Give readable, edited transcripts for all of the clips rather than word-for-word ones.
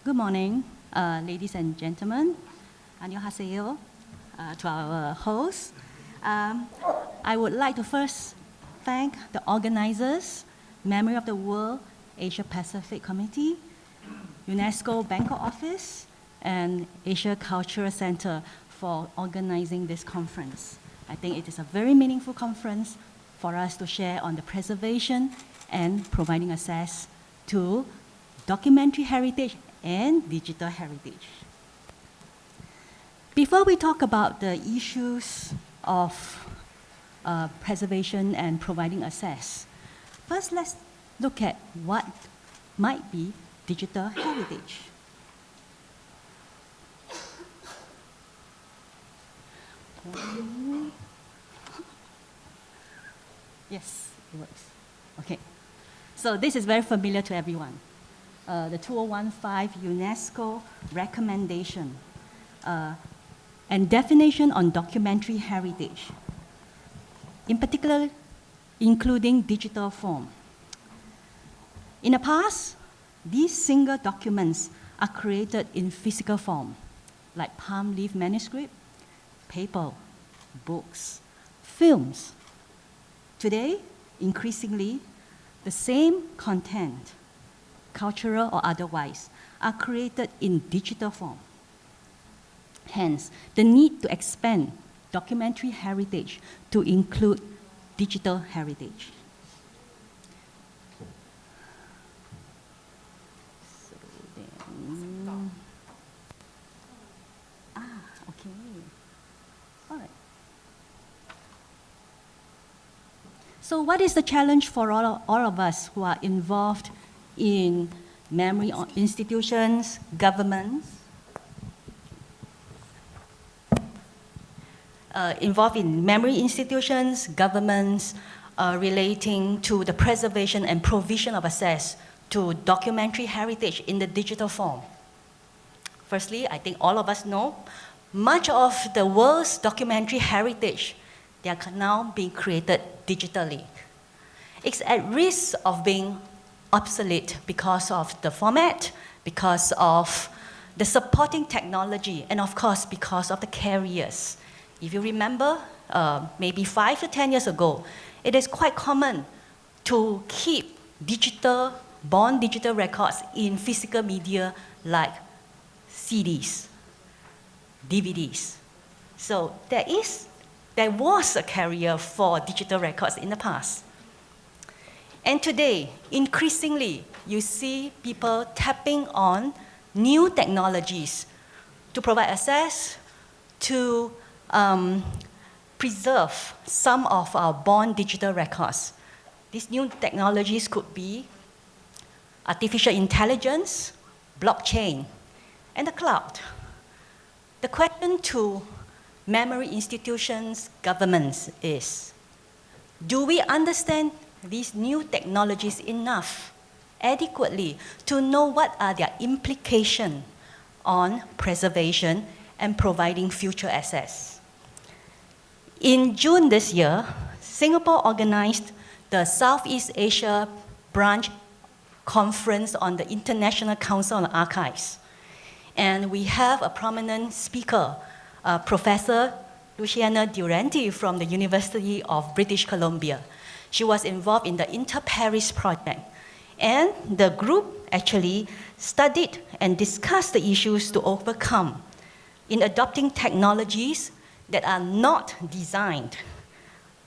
Good morning, ladies and gentlemen. 안녕하세요 to our host. I would like to first thank the organizers, Memory of the World Asia Pacific Committee, UNESCO Bangkok Office, and Asia Cultural Center for organizing this conference. I think it is a very meaningful conference for us to share on the preservation and providing access to documentary heritage and digital heritage. Before we talk about the issues of preservation and providing access, first let's look at what might be digital heritage. Yes, it works. Okay. So this is very familiar to everyone. The 2015 UNESCO recommendation and definition on documentary heritage, in particular, including digital form. In the past, these single documents are created in physical form, like palm leaf manuscript, paper, books, films. Today, increasingly, the same content, cultural or otherwise, are created in digital form. Hence, the need to expand documentary heritage to include digital heritage. So then, okay. All right. So what is the challenge for all of us who are involved in memory institutions, governments, involved in memory institutions, governments relating to the preservation and provision of access to documentary heritage in the digital form? Firstly, I think all of us know much of the world's documentary heritage, they are now being created digitally. It's at risk of being obsolete because of the format, because of the supporting technology, and of course, because of the carriers. If you remember, maybe 5 to 10 years ago, it is quite common to keep born digital records in physical media like CDs, DVDs. So there was a carrier for digital records in the past. And today, increasingly, you see people tapping on new technologies to provide access to preserve some of our born digital records. These new technologies could be artificial intelligence, blockchain, and the cloud. The question to memory institutions, governments is, do we understand these new technologies enough, adequately, to know what are their implications on preservation and providing future access? In June this year, Singapore organized the Southeast Asia Branch Conference on the International Council on Archives. And we have a prominent speaker, Professor Luciana Durante from the University of British Columbia. She was involved in the Inter-Paris project. And the group actually studied and discussed the issues to overcome in adopting technologies that are not designed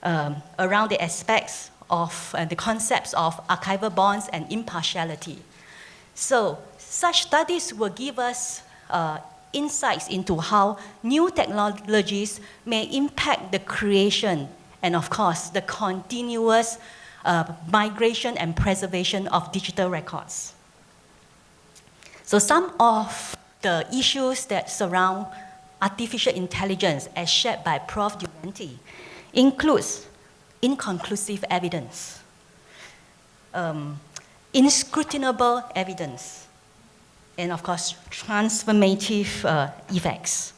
around the aspects of the concepts of archival bonds and impartiality. So such studies will give us insights into how new technologies may impact the creation and, of course, the continuous migration and preservation of digital records. So some of the issues that surround artificial intelligence, as shared by Prof. Durante, includes inconclusive evidence, inscrutinable evidence, and of course, transformative effects.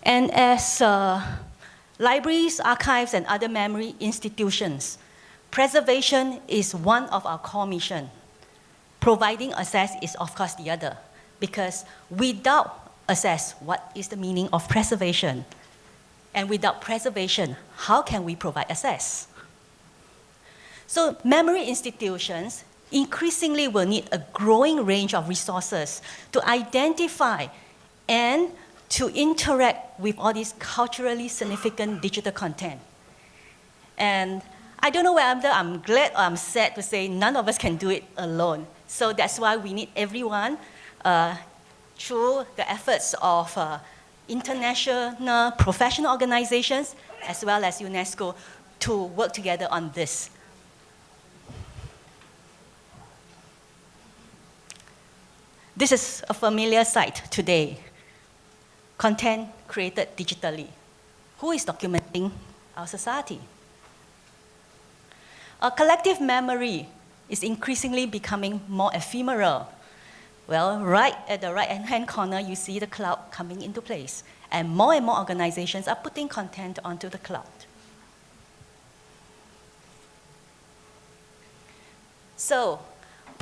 And as libraries, archives, and other memory institutions, preservation is one of our core missions. providing access is, of course, the other. Because without access, what is the meaning of preservation? And without preservation, how can we provide access? So memory institutions increasingly will need a growing range of resources to identify and to interact with all these culturally significant digital content. And I don't know whether I'm glad or I'm sad to say none of us can do it alone. So that's why we need everyone through the efforts of international professional organizations as well as UNESCO to work together on this. This is a familiar sight today. Content created digitally. Who is documenting our society? Our collective memory is increasingly becoming more ephemeral. Well, right at the right-hand corner, you see the cloud coming into place. And more organizations are putting content onto the cloud. So,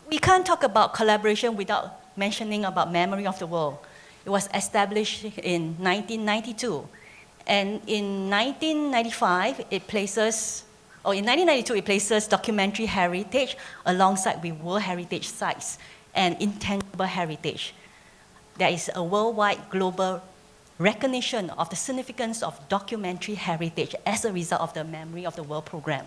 we can't talk about collaboration without mentioning about Memory of the World. It was established in 1992. And in 1992, it places documentary heritage alongside with World Heritage Sites and intangible heritage. There is a worldwide global recognition of the significance of documentary heritage as a result of the Memory of the World program.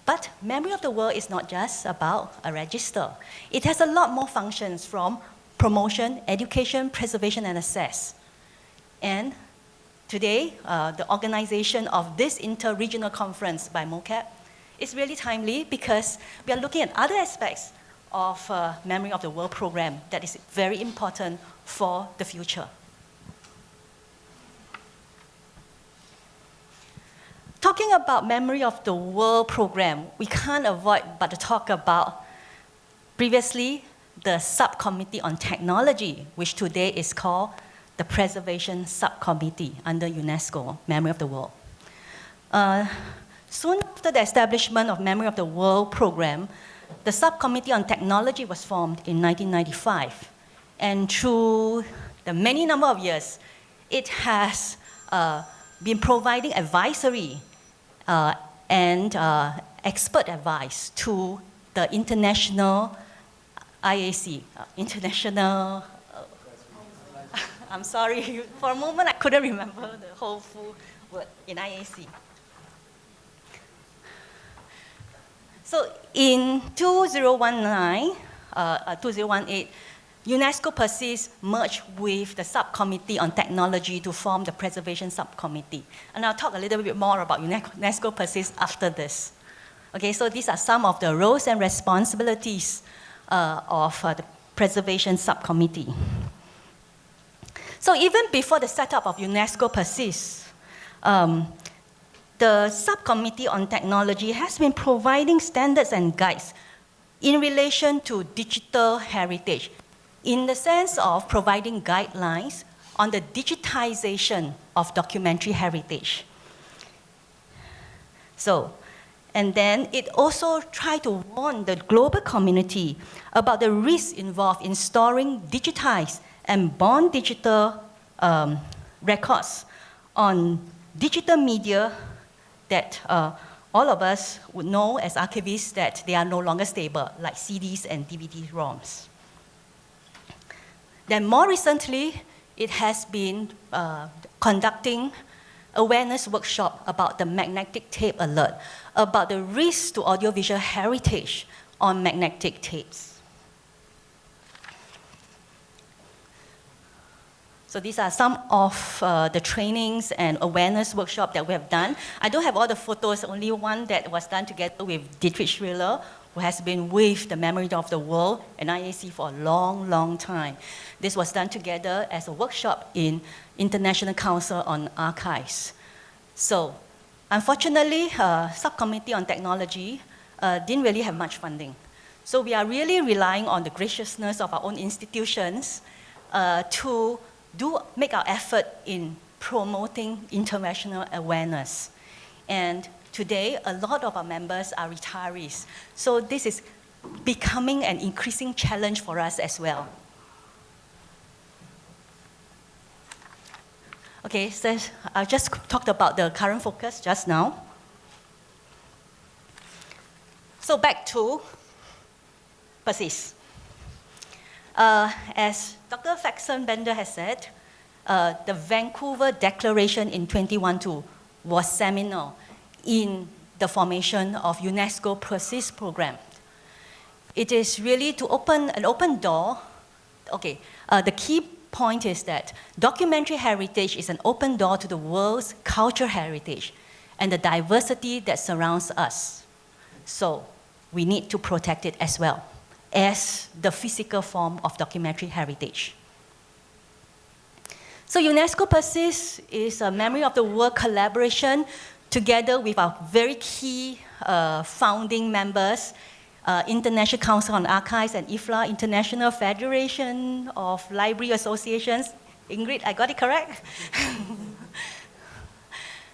But Memory of the World is not just about a register. It has a lot more functions from promotion, education, preservation, and access. And today, the organization of this inter-regional conference by MoCap is really timely because we are looking at other aspects of Memory of the World program that is very important for the future. Talking about Memory of the World program, we can't avoid but to talk about previously the subcommittee on technology, which today is called the Preservation Subcommittee under UNESCO, Memory of the World. Soon after the establishment of Memory of the World program, the Subcommittee on Technology was formed in 1995. And through the many number of years, it has been providing advisory and expert advice to the international IAC, international, I'm sorry, for a moment I couldn't remember the whole full word in IAC. So in 2018, UNESCO PERSIST merged with the Subcommittee on Technology to form the Preservation Subcommittee. And I'll talk a little bit more about UNESCO PERSIST after this. Okay, so these are some of the roles and responsibilities of the Preservation Subcommittee. So even before the setup of UNESCO PERSIST, the Subcommittee on Technology has been providing standards and guides in relation to digital heritage, in the sense of providing guidelines on the digitization of documentary heritage. So, and then it also tried to warn the global community about the risks involved in storing digitized and born digital records on digital media that all of us would know as archivists that they are no longer stable, like CDs and DVD-ROMs. Then more recently, it has been conducting awareness workshop about the magnetic tape alert, about the risks to audiovisual heritage on magnetic tapes. So these are some of the trainings and awareness workshop that we have done. I don't have all the photos, only one that was done together with Dietrich Schriller, who has been with the Memory of the World and IAC for a long, long time. This was done together as a workshop in International Council on Archives. So, unfortunately, Subcommittee on Technology didn't really have much funding. So we are really relying on the graciousness of our own institutions to make our effort in promoting international awareness. And today, a lot of our members are retirees. So this is becoming an increasing challenge for us as well. Okay, so I just talked about the current focus just now. So back to PERSIST. As Dr. Faxon-Bender has said, the Vancouver Declaration in 2012 was seminal in the formation of UNESCO PERSIST program. It is really to open an open door. Okay, the key point is that documentary heritage is an open door to the world's cultural heritage and the diversity that surrounds us. So we need to protect it as well as the physical form of documentary heritage. So UNESCO PERSIST is a memory of the world collaboration together with our very key founding members, International Council on Archives and IFLA, International Federation of Library Associations. Ingrid, I got it correct?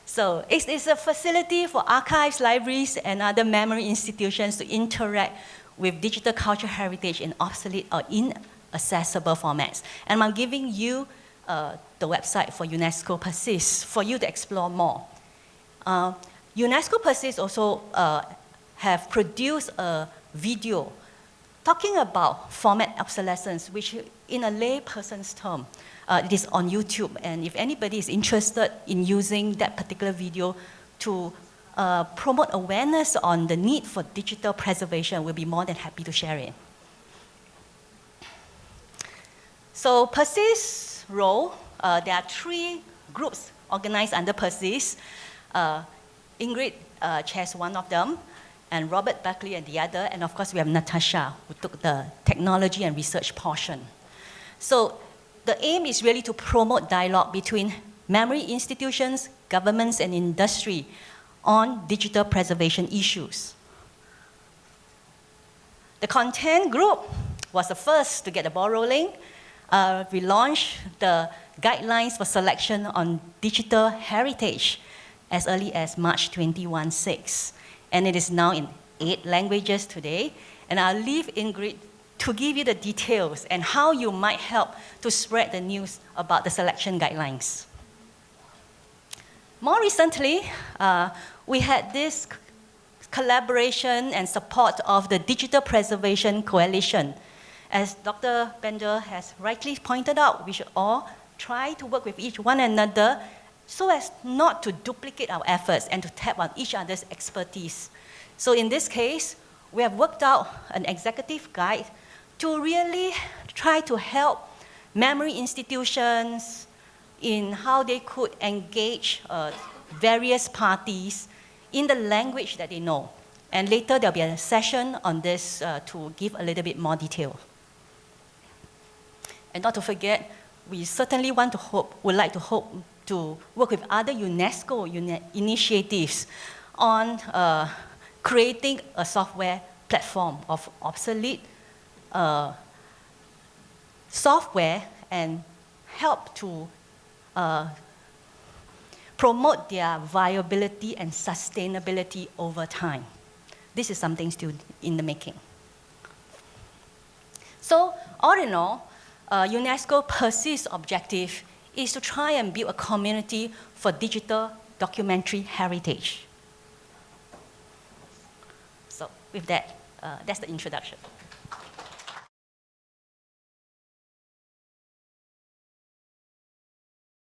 So it's a facility for archives, libraries, and other memory institutions to interact with digital cultural heritage in obsolete or inaccessible formats. And I'm giving you the website for UNESCO PERSIST for you to explore more. UNESCO PERSIST also have produced a video talking about format obsolescence, which in a lay person's term, it is on YouTube. And if anybody is interested in using that particular video to promote awareness on the need for digital preservation, we'll be more than happy to share it. So PERSIST's role, there are 3 groups organized under PERSIST. Ingrid chairs one of them, and Robert Buckley and the other, and of course we have Natasha, who took the technology and research portion. So the aim is really to promote dialogue between memory institutions, governments, and industry on digital preservation issues. The content group was the first to get the ball rolling. We launched the guidelines for selection on digital heritage as early as March 2016. And it is now in 8 languages today. And I'll leave Ingrid to give you the details and how you might help to spread the news about the selection guidelines. More recently, we had this collaboration and support of the Digital Preservation Coalition. As Dr. Bender has rightly pointed out, we should all try to work with each one another so as not to duplicate our efforts and to tap on each other's expertise. So in this case, we have worked out an executive guide to really try to help memory institutions in how they could engage various parties in the language that they know. And later there'll be a session on this to give a little bit more detail. And not to forget, we certainly would like to hope to work with other UNESCO initiatives on creating a software platform of obsolete software and help to promote their viability and sustainability over time. This is something still in the making. So all in all, UNESCO PERSIST's objective is to try and build a community for digital documentary heritage. So with that, that's the introduction.